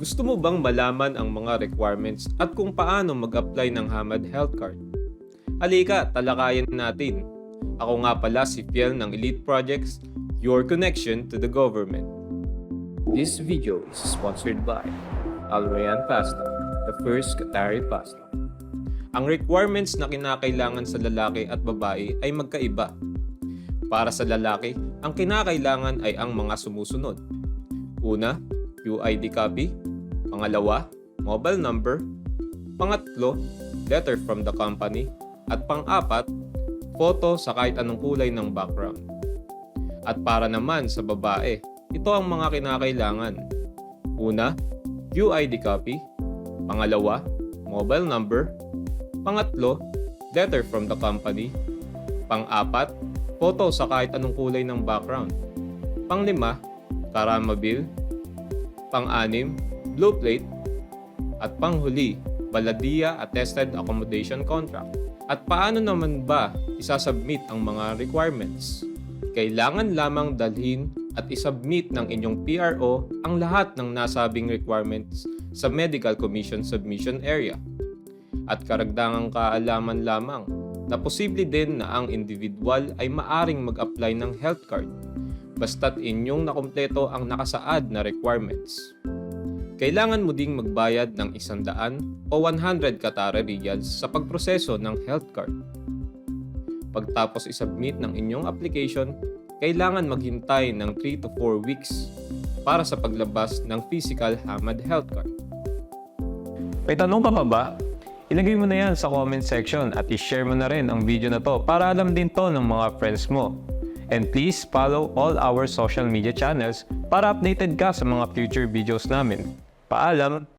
Gusto mo bang malaman ang mga requirements at kung paano mag-apply ng Hamad Health Card? Halika, talakayan natin. Ako nga pala si Fiel ng Elite Projects, your connection to the government. This video is sponsored by Al Rayyan Pasta, the first Qatari pasta. Ang requirements na kinakailangan sa lalaki at babae ay magkaiba. Para sa lalaki, ang kinakailangan ay ang mga sumusunod. Una, UID copy. Pangalawa, mobile number. Pangatlo, letter from the company. At pang-apat, photo sa kahit anong kulay ng background. At para naman sa babae, ito ang mga kinakailangan. Una, UID copy. Pangalawa, mobile number. Pangatlo, letter from the company. Pang-apat, photo sa kahit anong kulay ng background. Panglima, Karama bill. Pang-anim, blue plate. At panghuli, Baladiya Attested Accommodation Contract. At paano naman ba isasubmit ang mga requirements? Kailangan lamang dalhin at isubmit ng inyong PRO ang lahat ng nasabing requirements sa Medical Commission Submission Area. At karagdagang kaalaman lamang na posible din na ang individual ay maaring mag-apply ng health card basta't inyong nakumpleto ang nakasaad na requirements. Kailangan mo ding magbayad ng 100 o 100 Qatari riyals sa pagproseso ng health card. Pagtapos isubmit ng inyong application, kailangan maghintay ng 3 to 4 weeks para sa paglabas ng physical Hamad Health Card. May tanong ka pa ba? Ilagay mo na yan sa comment section at i-share mo na rin ang video na to para alam din to ng mga friends mo. And please follow all our social media channels para updated ka sa mga future videos namin. Paalam!